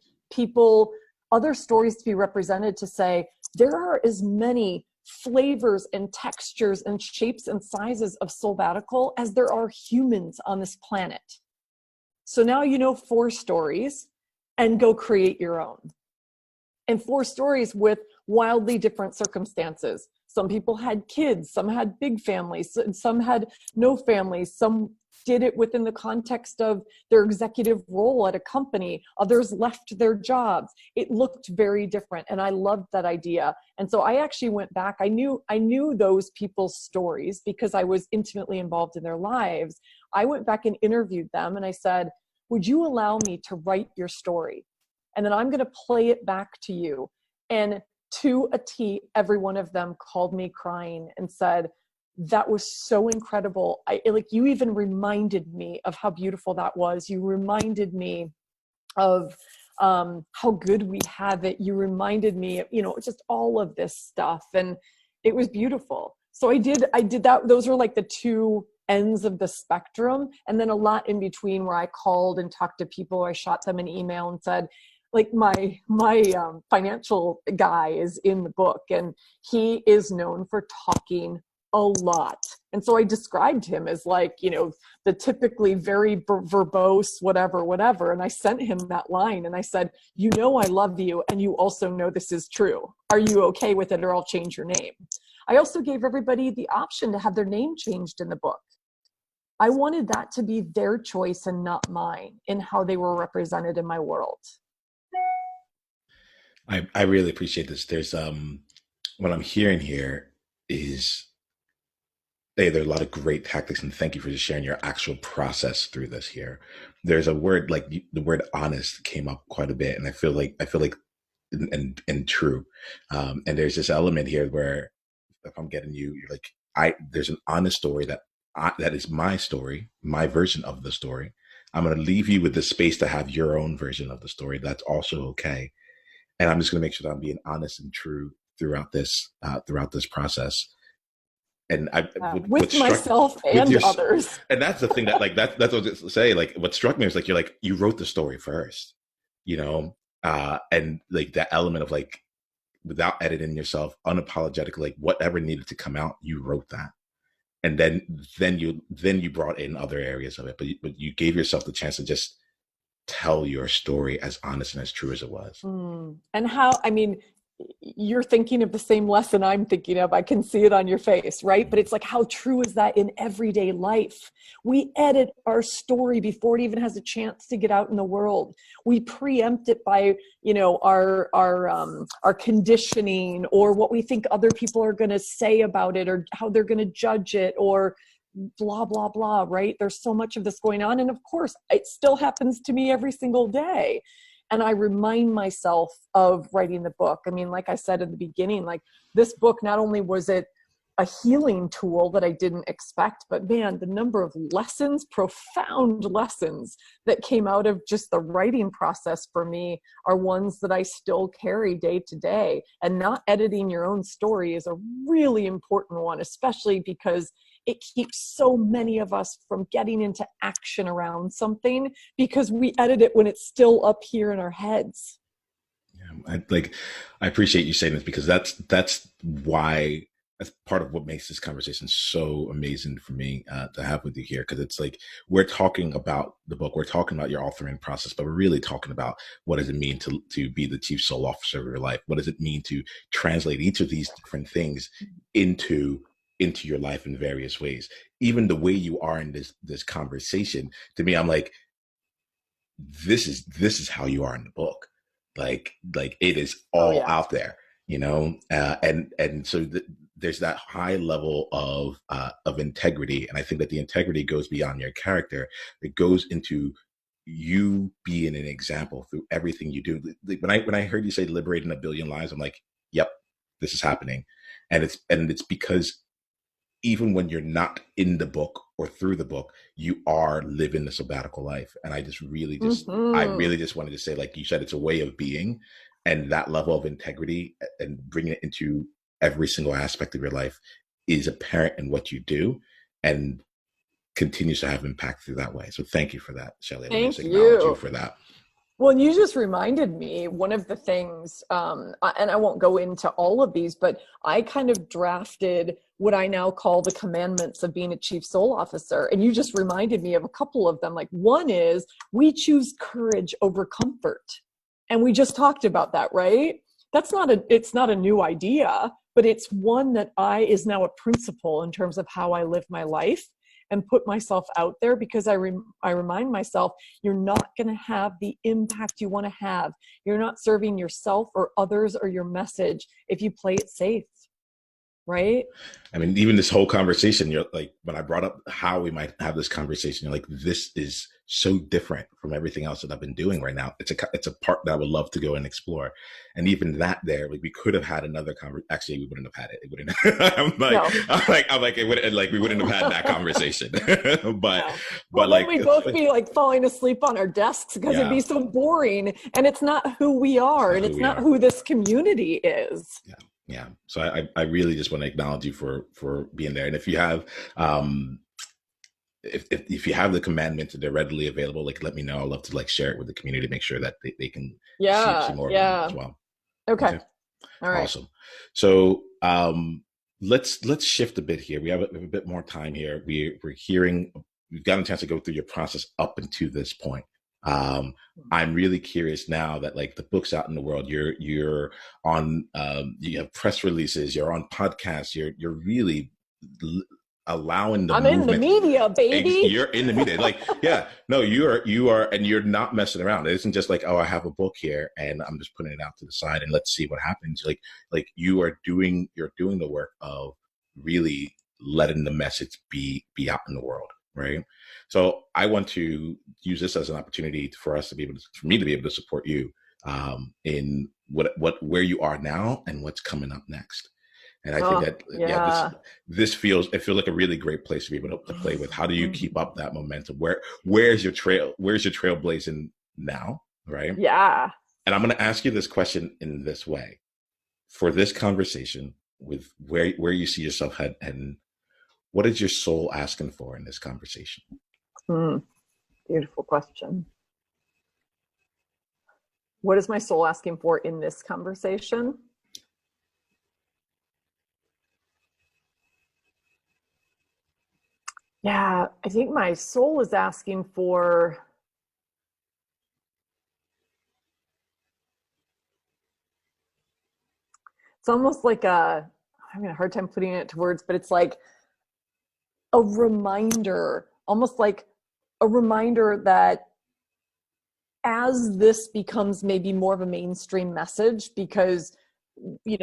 other stories to be represented, to say, there are as many flavors and textures and shapes and sizes of Soulbatical as there are humans on this planet. So now you know 4 stories, and go create your own. And 4 stories with wildly different circumstances. Some people had kids, some had big families, some had no families, some did it within the context of their executive role at a company, others left their jobs. It looked very different, and I loved that idea. And so I actually went back. I knew those people's stories because I was intimately involved in their lives. I went back and interviewed them, and I said, would you allow me to write your story? And then I'm going to play it back to you. And to a T, every one of them called me crying and said, that was so incredible. You even reminded me of how beautiful that was. You reminded me of how good we have it. You reminded me of, just all of this stuff. And it was beautiful. So I did that. Those were like the 2 ends of the spectrum. And then a lot in between where I called and talked to people, or I shot them an email and said, like, my financial guy is in the book, and he is known for talking a lot. And so I described him as the typically very verbose, whatever. And I sent him that line, and I said, I love you, and you also know this is true. Are you okay with it, or I'll change your name? I also gave everybody the option to have their name changed in the book. I wanted that to be their choice and not mine in how they were represented in my world. I really appreciate this. There's what I'm hearing here is, hey, there are a lot of great tactics, and thank you for just sharing your actual process through this here. There's a word, like the word honest came up quite a bit, and I feel like and true. And there's this element here where, if I'm getting you, you're like, there's an honest story that is my story, my version of the story. I'm going to leave you with the space to have your own version of the story. That's also okay. And I'm just going to make sure that I'm being honest and true throughout this process. And what with struck myself with and your, others. and that's the thing that like that's what I was say. Like what struck me was like you wrote the story first, you know, and like that element of like without editing yourself, unapologetic, like whatever needed to come out, you wrote that, and then you brought in other areas of it, but you gave yourself the chance to just tell your story as honest and as true as it was. And how, I mean, you're thinking of the same lesson I'm thinking of. I can see it on your face, right? But it's like, how true is that in everyday life? We edit our story before it even has a chance to get out in the world. We preempt it by, our conditioning or what we think other people are going to say about it or how they're going to judge it or blah, blah, blah, right? There's so much of this going on. And of course, it still happens to me every single day. And I remind myself of writing the book. I mean, like I said in the beginning, like this book, not only was it a healing tool that I didn't expect, but man, the number of lessons, profound lessons that came out of just the writing process for me are ones that I still carry day to day. And not editing your own story is a really important one, especially because it keeps so many of us from getting into action around something because we edit it when it's still up here in our heads. Yeah, I appreciate you saying this because that's why that's part of what makes this conversation so amazing for me to have with you here because it's like we're talking about the book, we're talking about your authoring process, but we're really talking about what does it mean to be the chief soul officer of your life? What does it mean to translate each of these different things into your life in various ways? Even the way you are in this conversation, to me, I'm like, this is how you are in the book. Like it is Oh all yeah. out there, and so there's that high level of integrity, and I think that the integrity goes beyond your character. It goes into you being an example through everything you do. Like, when I heard you say liberating a billion lives, I'm like, yep, this is happening, and it's because even when you're not in the book or through the book, you are living the sabbatical life. And I Mm-hmm. really just wanted to say, like you said, it's a way of being, and that level of integrity and bringing it into every single aspect of your life is apparent in what you do and continues to have impact through that way. So thank you for that, Shelley. Let me just Thank acknowledge you you. for that. Well, you just reminded me one of the things, and I won't go into all of these, but I kind of drafted what I now call the commandments of being a chief soul officer. And you just reminded me of a couple of them. Like one is we choose courage over comfort. And we just talked about that, right? It's not a new idea, but it's one that is now a principle in terms of how I live my life and put myself out there because I remind myself you're not going to have the impact you want to have. You're not serving yourself or others or your message if you play it safe, right? I mean, even this whole conversation, you're like, when I brought up how we might have this conversation, you're like, this is so different from everything else that I've been doing right now. It's a part that I would love to go and explore. And even that there, like we could have had another conversation. Actually, we wouldn't have had it. It wouldn't, No. I'm like, it would like, we wouldn't have had that conversation, but, No. Well, but then like, we'd both be like falling asleep on our desks because it'd be yeah, so boring and it's not who we it's are not and who it's we not are. who this community is. Yeah. Yeah. So I really just want to acknowledge you for being there. And if you have, if you have the commandments and they're readily available, like let me know. I'd love to like share it with the community, make sure that they can see Yeah, more of them as yeah. well. Okay. Okay. All right. Awesome. So let's shift a bit here. We have a bit more time here. We've gotten a chance to go through your process up until this point. Um, I'm really curious now that like the book's out in the world. You're on you have press releases. You're on podcasts. You're really l- allowing the I'm in the movement. media, baby. You're in the media, like yeah, no, you are, and you're not messing around. It isn't just like, oh, I have a book here and I'm just putting it out to the side and let's see what happens. Like you're doing the work of really letting the message be out in the world, right? So I want to use this as an opportunity for me to be able to support you in where you are now and what's coming up next. And I think Oh, that yeah, yeah. it feels like a really great place to be able to play with. How do you keep up Mhm. that momentum? Where's your trailblazing now? Right. Yeah. And I'm gonna ask you this question in this way. For this conversation with where you see yourself heading, what is your soul asking for in this conversation? Hmm. Beautiful question. What is my soul asking for in this conversation? Yeah, I think my soul is asking for, it's almost like I'm having a hard time putting it to words, but it's like a reminder, almost like a reminder that as this becomes maybe more of a mainstream message, because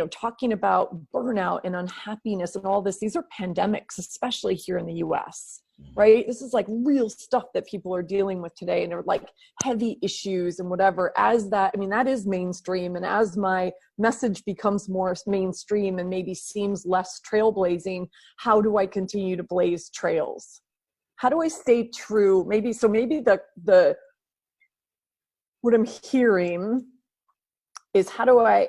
talking about burnout and unhappiness and all this, these are pandemics, especially here in the US, right? This is like real stuff that people are dealing with today, and they're like heavy issues and whatever. As that, I mean, that is mainstream, and as my message becomes more mainstream and maybe seems less trailblazing, how do I continue to blaze trails? How do I stay true? Maybe the what I'm hearing is how do I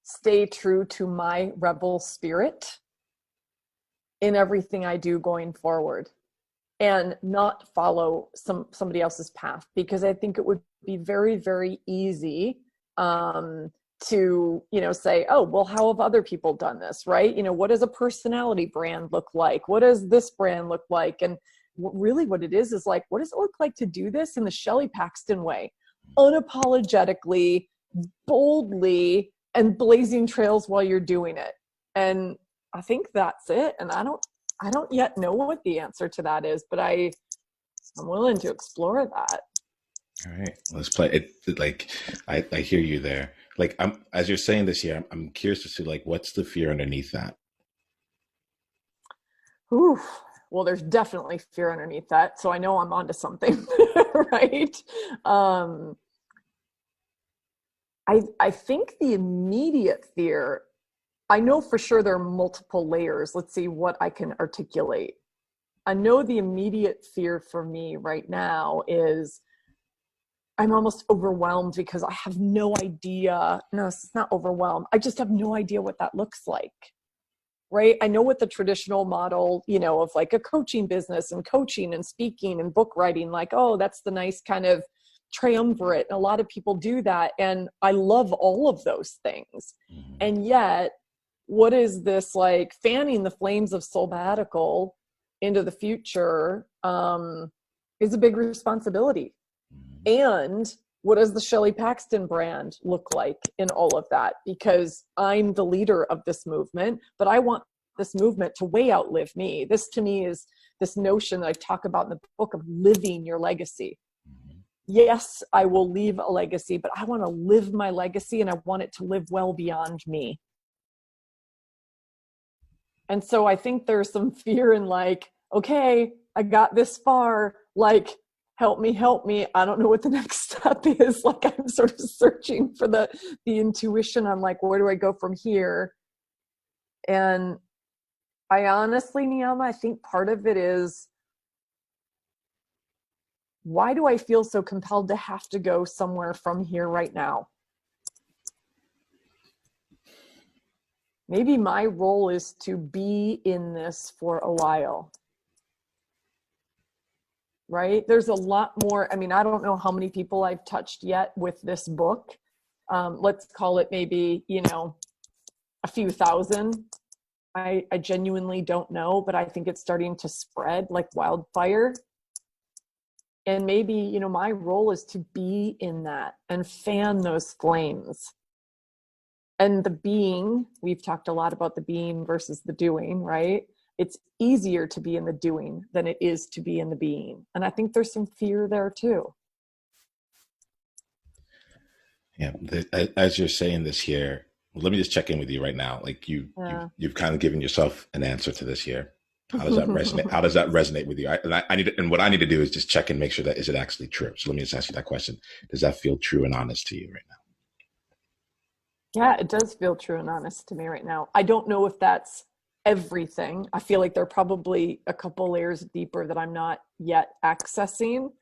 stay true to my rebel spirit in everything I do going forward, and not follow somebody else's path, because I think it would be very, very easy to say, oh, well, how have other people done this, right? What does a personality brand look like? What does this brand look like? And really what it is like, what does it look like to do this in the Shelley Paxton way, unapologetically, boldly, and blazing trails while you're doing it? And I think that's it. And I don't yet know what the answer to that is, but I'm willing to explore that. All right, let's play it. Like, I hear you there. Like, as you're saying this here, I'm curious to see, like, what's the fear underneath that? Ooh, well, there's definitely fear underneath that. So I know I'm onto something, right? I think the immediate fear, I know for sure there are multiple layers. Let's see what I can articulate. I know the immediate fear for me right now is I'm almost overwhelmed, because I have no idea. No, it's not overwhelmed. I just have no idea what that looks like. Right? I know what the traditional model, of like a coaching business and coaching and speaking and book writing, like, oh, that's the nice kind of triumvirate. And a lot of people do that. And I love all of those things. And yet, what is this, like, fanning the flames of soulbatical into the future is a big responsibility. And what does the Shelley Paxton brand look like in all of that? Because I'm the leader of this movement, but I want this movement to way outlive me. This, to me, is this notion that I talk about in the book of living your legacy. Yes, I will leave a legacy, but I want to live my legacy, and I want it to live well beyond me. And so I think there's some fear in, like, okay, I got this far, like, help me. I don't know what the next step is. Like, I'm sort of searching for the intuition. I'm like, where do I go from here? And I honestly, Niyama, I think part of it is, why do I feel so compelled to have to go somewhere from here right now? Maybe my role is to be in this for a while. Right? There's a lot more. I mean, I don't know how many people I've touched yet with this book. Let's call it maybe, a few thousand. I genuinely don't know, but I think it's starting to spread like wildfire. And maybe, my role is to be in that and fan those flames. And the being, we've talked a lot about the being versus the doing, right? It's easier to be in the doing than it is to be in the being. And I think there's some fear there too. Yeah, as you're saying this here, let me just check in with you right now. Like, you've kind of given yourself an answer to this here. How does that resonate? How does that resonate with you? And what I need to do is just check and make sure that, is it actually true? So let me just ask you that question. Does that feel true and honest to you right now? Yeah, it does feel true and honest to me right now. I don't know if that's everything. I feel like there are probably a couple layers deeper that I'm not yet accessing,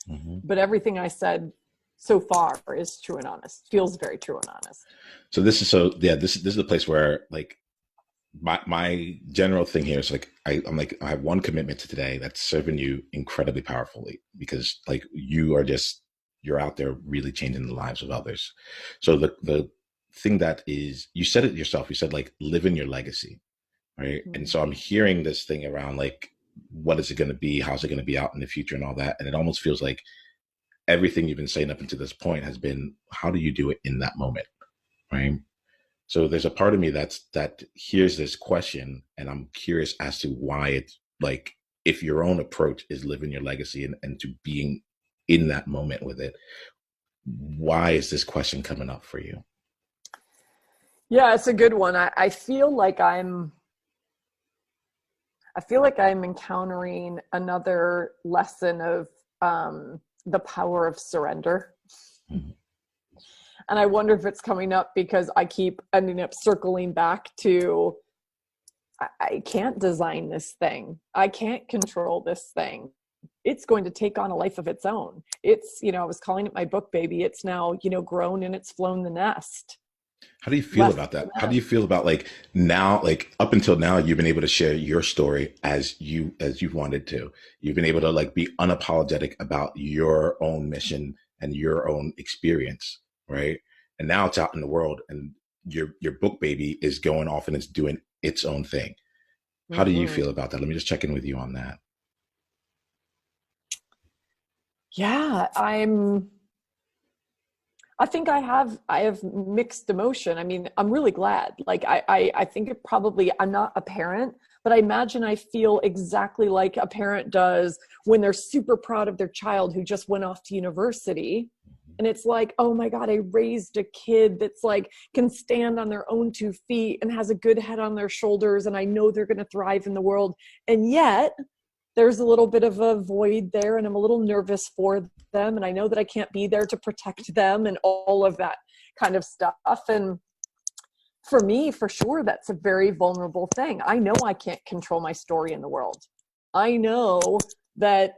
but everything I said so far is true and honest, feels very true and honest. So this is the place where, like, my general thing here is like I'm like I have one commitment to today that's serving you incredibly powerfully because like you are just you're out there really changing the lives of others. So the thing that is you said it yourself, you said like live in your legacy, right? And Mm. so I'm hearing this thing around like what is it going to be, how's it going to be out in the future and all that, and it almost feels like everything you've been saying up until this point has been how do you do it in that moment, right? So there's a part of me that hears this question, and I'm curious as to why it's like if your own approach is living your legacy and to being in that moment with it, why is this question coming up for you? Yeah, it's a good one. I feel like I'm encountering another lesson of the power of surrender. Mhm. And I wonder if it's coming up because I keep ending up circling back to I can't design this thing. I can't control this thing. It's going to take on a life of its own. It's, I was calling it my book baby. It's now, grown and it's flown the nest, How do you feel left about the that? How do nest. you feel about like now, like up until now, you've been able to share your story as you wanted to. You've been able to like be unapologetic about your own mission and your own experience, right? And now it's out in the world, and your book baby is going off and it's doing its own thing. How do you Mm-hmm. feel about that? Let me just check in with you on that. Yeah, I think I have mixed emotion. I mean, I'm really glad. Like I think it probably I'm not a parent, but I imagine I feel exactly like a parent does when they're super proud of their child who just went off to university. And it's like, oh my God, I raised a kid that's like can stand on their own 2 feet and has a good head on their shoulders, and I know they're gonna thrive in the world. And yet there's a little bit of a void there, and I'm a little nervous for them, and I know that I can't be there to protect them and all of that kind of stuff. And for me, for sure, that's a very vulnerable thing. I know I can't control my story in the world. I know that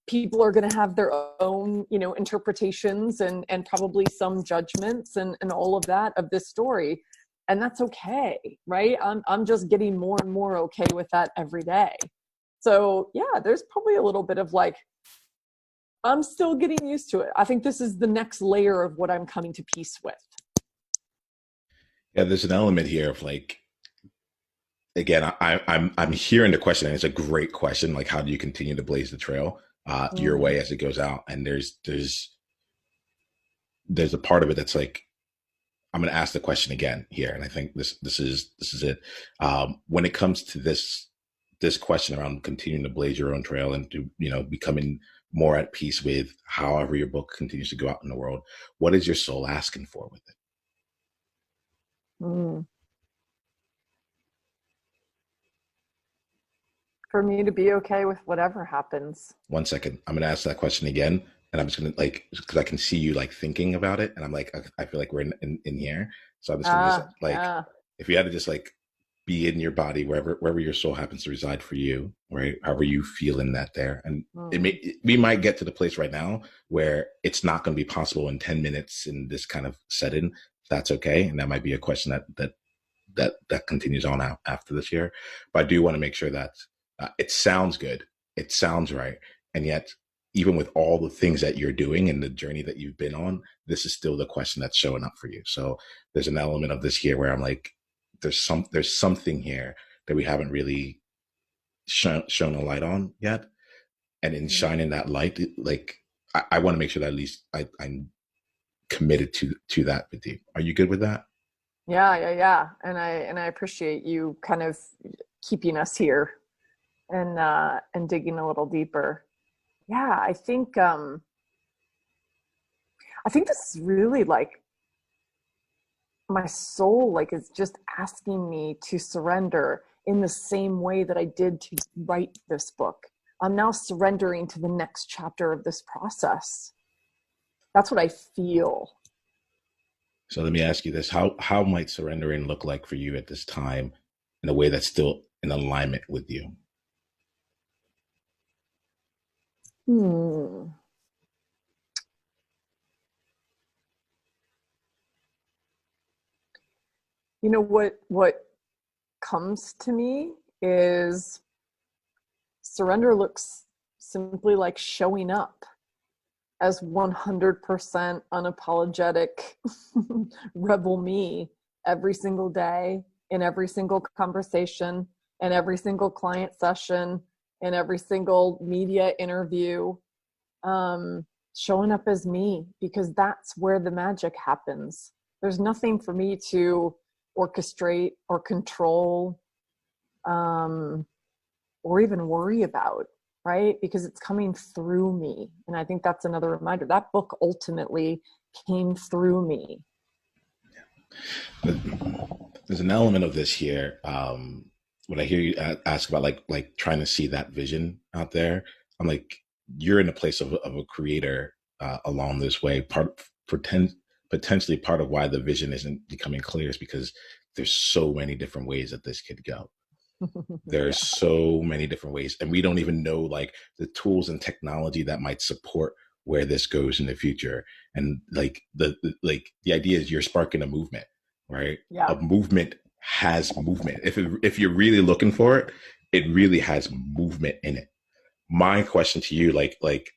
people are going to have their own interpretations and probably some judgments and all of that of this story, and that's okay, right? I'm just getting more and more okay with that every day. So yeah, there's probably a little bit of like, I'm still getting used to it. I think this is the next layer of what I'm coming to peace with. Yeah, there's an element here of like again, I'm hearing the question, and it's a great question. Like, how do you continue to blaze the trail your Mm. way as it goes out? And there's a part of it that's like I'm going to ask the question again here, and I think this is it. When it comes to this question around continuing to blaze your own trail and to becoming more at peace with however your book continues to go out in the world, what is your soul asking for with it? Mm. For me to be okay with whatever happens. 1 second, I'm going to ask that question again, and I'm just going to like because I can see you like thinking about it, and I'm like I feel like we're in here, so I'm just going to just like Yeah. if you had to just like be in your body wherever your soul happens to reside for you, right? However you feel in that there, and Mm. we might get to the place right now where it's not going to be possible in 10 minutes in this kind of setting. That's okay, and that might be a question that continues on out after this year. But I do want to make sure that it sounds good, it sounds right, and yet even with all the things that you're doing and the journey that you've been on, this is still the question that's showing up for you. So there's an element of this here where I'm like, there's something here that we haven't really shown a light on yet, and in Mm. shining that light, like I want to make sure that at least I'm committed to that with you. Are you good with that? Yeah. And I appreciate you kind of keeping us here and digging a little deeper. Yeah, I think this is really like my soul like is just asking me to surrender in the same way that I did to write this book. I'm now surrendering to the next chapter of this process. That's what I feel. So let me ask you this: how might surrendering look like for you at this time in a way that's still in alignment with you? Hmm. You know what comes to me is surrender looks simply like showing up as 100% unapologetic rebel me every single day, in every single conversation, in every single client session, in every single media interview, showing up as me, because that's where the magic happens. There's nothing for me to orchestrate or control, or even worry about, right? Because it's coming through me. And I think that's another reminder. That book ultimately came through me. There's an element of this here. When I hear you ask about like trying to see that vision out there, I'm like, you're in a place of a creator along this way. Potentially part of why the vision isn't becoming clear is because there's so many different ways that this could go. There's Yeah. so many different ways, and we don't even know like the tools and technology that might support where this goes in the future. And like the idea is you're sparking a movement, right? A Yeah. movement has movement. If you're really looking for it, it really has movement in it. My question to you,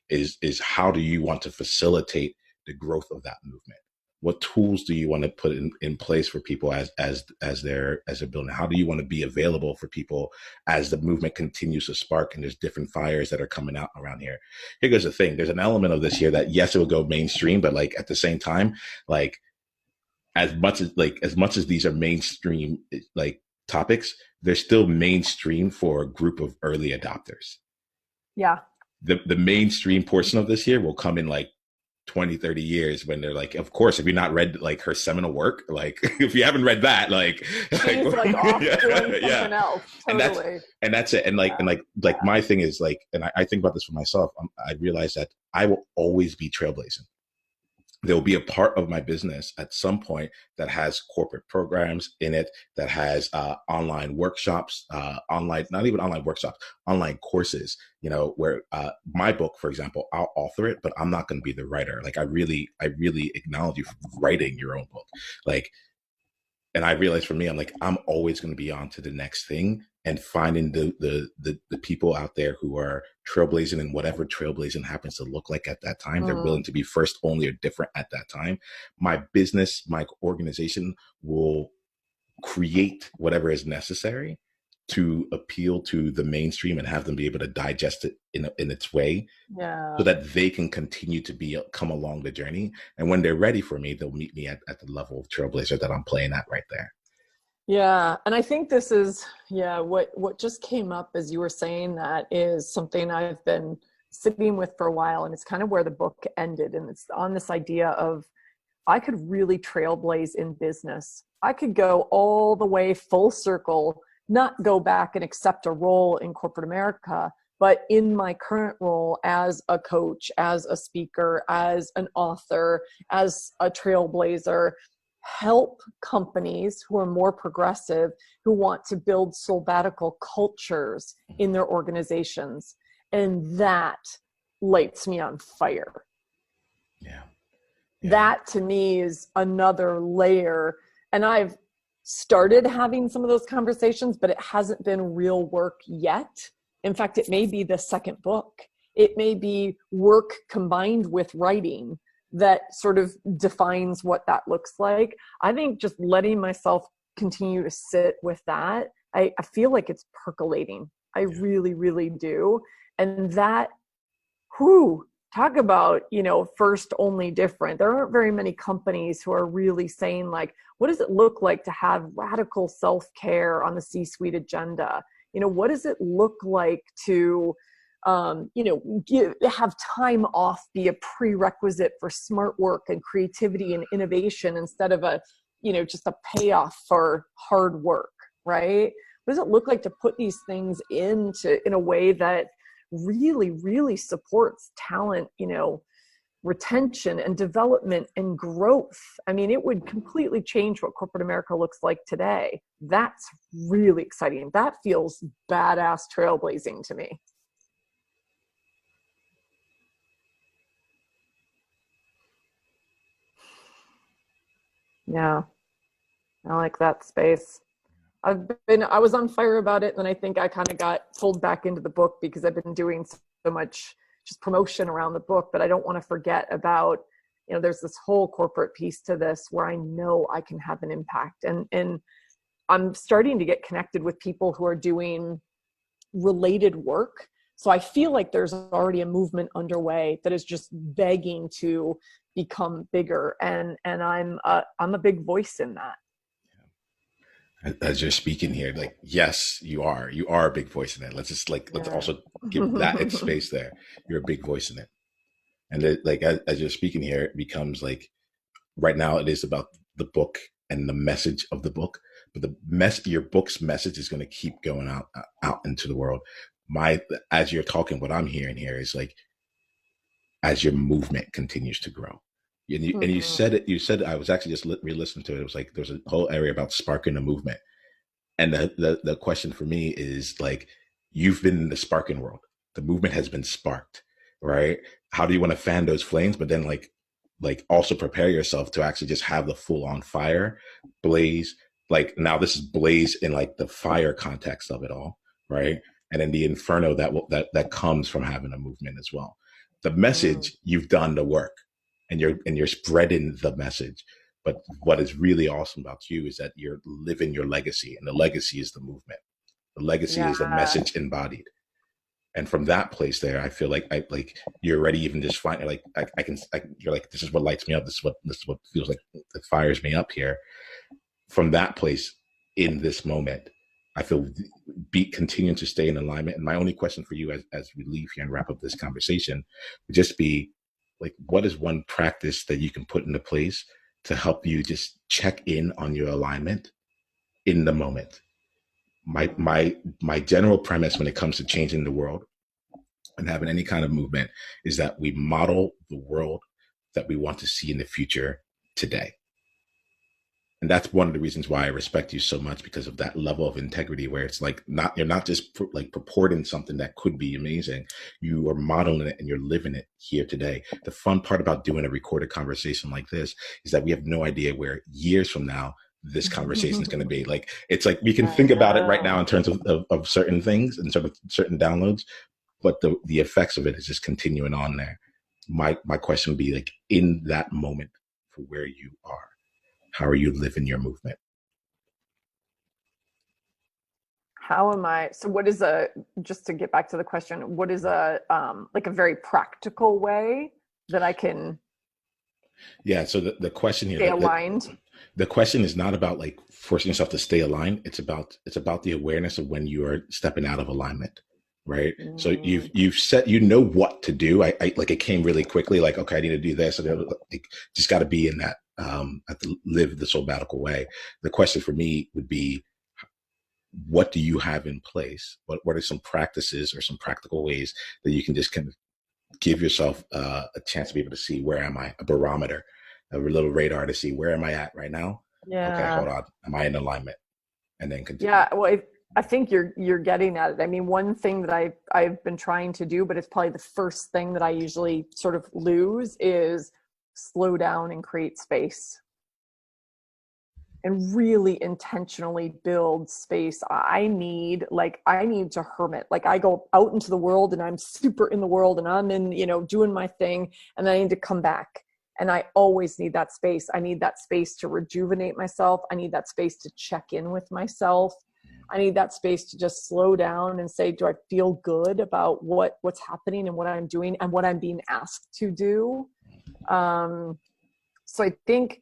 is how do you want to facilitate the growth of that movement? What tools do you want to put in place for people as they're building? How do you want to be available for people as the movement continues to spark and there's different fires that are coming out around here? Here goes the thing. There's an element of this here that yes, it will go mainstream, but like at the same time, like as much as these are mainstream like topics, they're still mainstream for a group of early adopters. Yeah. The mainstream portion of this year will come in like 20, 30 years when they're like, of course, if you've not read like her seminal work, like if you haven't read that, She's like off yeah, doing yeah. something else. And Totally. that's it. And like my thing is like, and I think about this for myself. I realize that I will always be trailblazing. There'll be a part of my business at some point that has corporate programs in it, that has online workshops, not even online workshops, online courses, where my book, for example, I'll author it, but I'm not going to be the writer. Like I really acknowledge you for writing your own book. Like, and I realized for me, I'm like, I'm always going to be on to the next thing and finding the people out there who are trailblazing, and whatever trailblazing happens to look like at that time, they're willing to be first, only, or different at that time. My business, my organization will create whatever is necessary to appeal to the mainstream and have them be able to digest it in its way, Yeah. so that they can continue to come along the journey. And when they're ready for me, they'll meet me at the level of trailblazer that I'm playing at right there. Yeah. And I think this is, what just came up as you were saying that is something I've been sitting with for a while. And it's kind of where the book ended. And it's on this idea of, I could really trailblaze in business. I could go all the way full circle, not go back and accept a role in corporate America, but in my current role as a coach, as a speaker, as an author, as a trailblazer, help companies who are more progressive, who want to build sabbatical cultures in their organizations. And that lights me on fire. Yeah. That to me is another layer. And I've started having some of those conversations, but it hasn't been real work yet. In fact, it may be the second book. It may be work combined with writing that sort of defines what that looks like. I think just letting myself continue to sit with that, I feel like it's percolating. I really, really do. And that, talk about, first only different. There aren't very many companies who are really saying like, what does it look like to have radical self-care on the C-suite agenda? What does it look like to, have time off be a prerequisite for smart work and creativity and innovation instead of just a payoff for hard work, right? What does it look like to put these things in a way that really, really supports talent, retention and development and growth? I mean, it would completely change what corporate America looks like today. That's really exciting. That feels badass trailblazing to me. Yeah, I like that space. I was on fire about it. And then I think I kind of got pulled back into the book because I've been doing so much just promotion around the book, but I don't want to forget about, there's this whole corporate piece to this where I know I can have an impact. And I'm starting to get connected with people who are doing related work. So I feel like there's already a movement underway that is just begging to become bigger. And I'm a big voice in that. As you're speaking here, like, yes, you are a big voice in it. Let's Yeah. also give that its space there. You're a big voice in it. And it, like, as you're speaking here, it becomes like, right now it is about the book and the message of the book, but your book's message is going to keep going out into the world. As you're talking, what I'm hearing here is like, as your movement continues to grow. And you Mhm. said it, I was actually just re-listening to it. It was like, there's a whole area about sparking a movement. And the question for me is like, you've been in the sparking world. The movement has been sparked, right? How do you want to fan those flames? But then like also prepare yourself to actually just have the full on fire blaze. Like, now this is blaze in like the fire context of it all, right? And then the inferno that comes from having a movement as well. The Mm. message, you've done the work, and you're spreading the message. But what is really awesome about you is that you're living your legacy, and the legacy is the movement. The legacy is the Yeah. message embodied. And from that place there, I feel like you're already even just fine. Like you're like, this is what lights me up. This is what feels like it fires me up here. From that place, in this moment, I feel continuing to stay in alignment. And my only question for you, as we leave here and wrap up this conversation, would just be like, what is one practice that you can put into place to help you just check in on your alignment in the moment? My Mm. my my general premise when it comes to changing the world and having any kind of movement is that we model the world that we want to see in the future today. And that's one of the reasons why I respect you so much, because of that level of integrity, where it's like, you're not just like purporting something that could be amazing. You are modeling it and you're living it here today. The fun part about doing a recorded conversation like this is that we have no idea where years from now this conversation is going to be. Like, it's like we can I think about it right now know. in terms of certain things and sort of certain downloads, but the effects of it is just continuing on there. My question would be like, in that moment, for where you are, how are you living your movement? How am I? So, what is just to get back to the question, what is like a very practical way that I can Yeah. So the question here, stay aligned? the question is not about like forcing yourself to stay aligned. It's about the awareness of when you are stepping out of alignment, right? So Mm. you've set, what to do. I like, it came really quickly. Like, okay, I need to do this. And like, just got to be in that. Have to live the sabbatical way. The question for me would be, what do you have in place? What are some practices or some practical ways that you can just kind of give yourself a chance to be able to see, where am I? A barometer, a little radar to see, where am I at right now? Okay, hold Yeah. on. Am I in alignment? And then continue. Yeah. Well, I think you're getting at it. I mean, one thing that I've been trying to do, but it's probably the first thing that I usually sort of lose, is slow down and create space and really intentionally build space. I need to hermit. Like, I go out into the world and I'm super in the world and I'm in, doing my thing, and then I need to come back. And I always need that space. I need that space to rejuvenate myself. I need that space to check in with myself. I need that space to just slow down and say, do I feel good about what's happening and what I'm doing and what I'm being asked to do? Um, so I think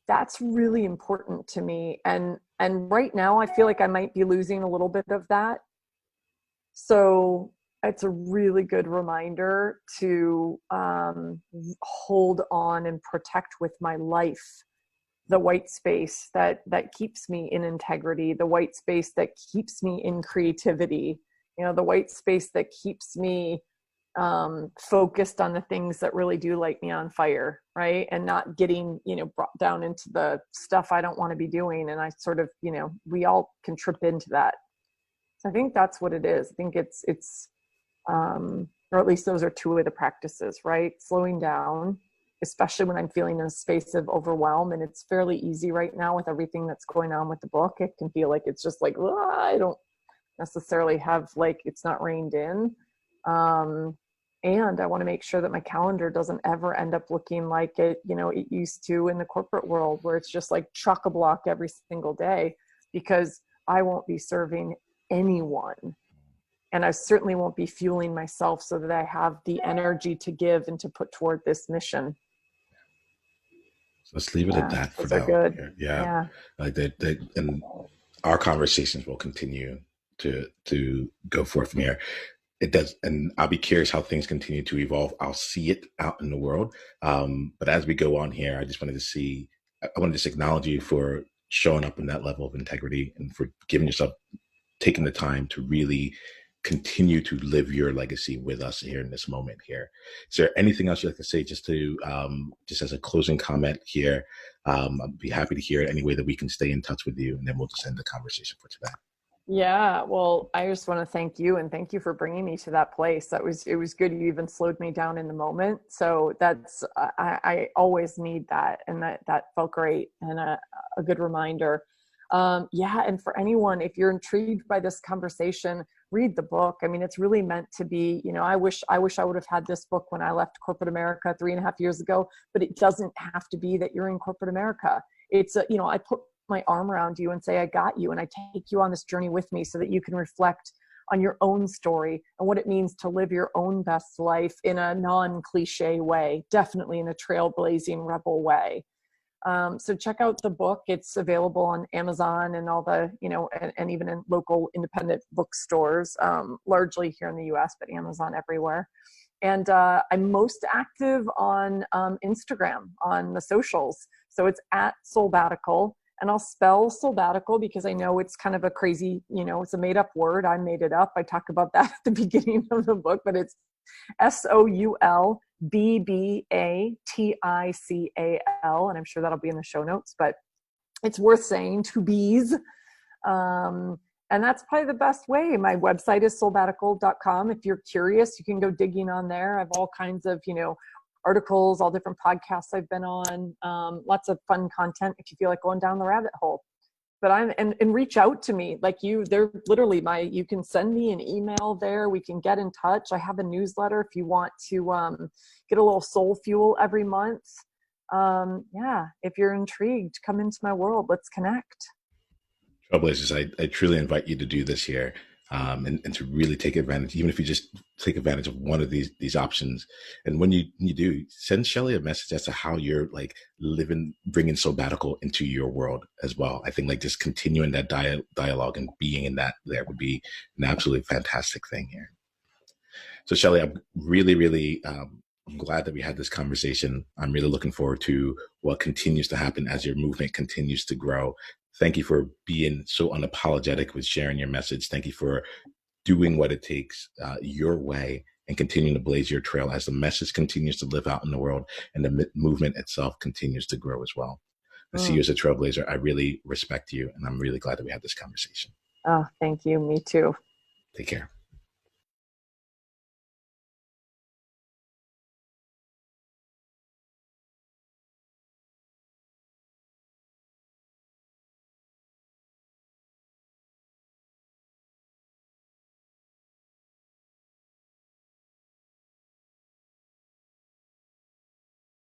that's really important to me. And right now I feel like I might be losing a little bit of that. So it's a really good reminder to hold on and protect with my life the white space that keeps me in integrity, the white space that keeps me in creativity, the white space that keeps me focused on the things that really do light me on fire, right? And not getting, brought down into the stuff I don't want to be doing. And I sort of, we all can trip into that. So I think that's what it is. I think or at least those are two of the practices, right? Slowing down especially when I'm feeling in a space of overwhelm. And it's fairly easy right now with everything that's going on with the book. It can feel like it's just like, I don't necessarily have, like, it's not reined in. And I want to make sure that my calendar doesn't ever end up looking like it used to in the corporate world, where it's just like chock-a-block every single day, because I won't be serving anyone. And I certainly won't be fueling myself so that I have the energy to give and to put toward this mission. So let's leave it at Yeah, that for those are now. good. Yeah. Yeah. Like that, and our conversations will continue to go forth from here. It does, and I'll be curious how things continue to evolve. I'll see it out in the world. But as we go on here, I wanted to just acknowledge you for showing up in that level of integrity and for giving yourself, taking the time to really continue to live your legacy with us here in this moment here. Is there anything else you'd like to say, just to just as a closing comment here? I'd be happy to hear any way that we can stay in touch with you, and then we'll just end the conversation for today. Yeah, well, I just want to thank you, and thank you for bringing me to that place. It was good you even slowed me down in the moment. So that's, I always need that, and that felt great, and a good reminder. Yeah, and for anyone, if you're intrigued by this conversation, read the book. I mean, it's really meant to be, I wish I would have had this book when I left corporate America 3.5 years ago, but it doesn't have to be that you're in corporate America. It's, I put my arm around you and say, I got you. And I take you on this journey with me so that you can reflect on your own story and what it means to live your own best life in a non-cliche way, definitely in a trailblazing rebel way. So check out the book. It's available on Amazon and all the, and even in local independent bookstores, largely here in the US, but Amazon everywhere. And I'm most active on Instagram, on the socials. So it's at Soulbatical. And I'll spell Soulbatical because I know it's kind of a crazy, it's a made up word. I made it up. I talk about that at the beginning of the book, but it's SOULBBATICAL. And I'm sure that'll be in the show notes, but it's worth saying, two B's. And that's probably the best way. My website is soulbatical.com. If you're curious, you can go digging on there. I have all kinds of, articles, all different podcasts I've been on, lots of fun content if you feel like going down the rabbit hole. But and reach out to me. Like they're literally you can send me an email there. We can get in touch. I have a newsletter if you want to get a little soul fuel every month. Yeah, if you're intrigued, come into my world. Let's connect. Trailblazers, I truly invite you to do this here, and to really take advantage, even if you just take advantage of one of these options. And when you do, send Shelly a message as to how you're like living, bringing Soulbatical into your world as well. I think like just continuing that dialogue and being in that there would be an absolutely fantastic thing here. So Shelly, I'm really, really, I'm glad that we had this conversation. I'm really looking forward to what continues to happen as your movement continues to grow. Thank you for being so unapologetic with sharing your message. Thank you for doing what it takes your way and continuing to blaze your trail as the message continues to live out in the world and the movement itself continues to grow as well. I see you as a trailblazer. I really respect you, and I'm really glad that we had this conversation. Oh, thank you. Me too. Take care.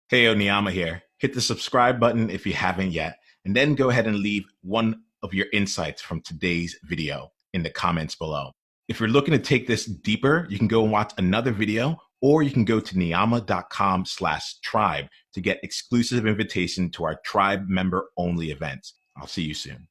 Hey, Oniyama here. Hit the subscribe button if you haven't yet, and then go ahead and leave one of your insights from today's video in the comments below. If you're looking to take this deeper, you can go and watch another video, or you can go to niyama.com/tribe to get exclusive invitation to our tribe member only events. I'll see you soon.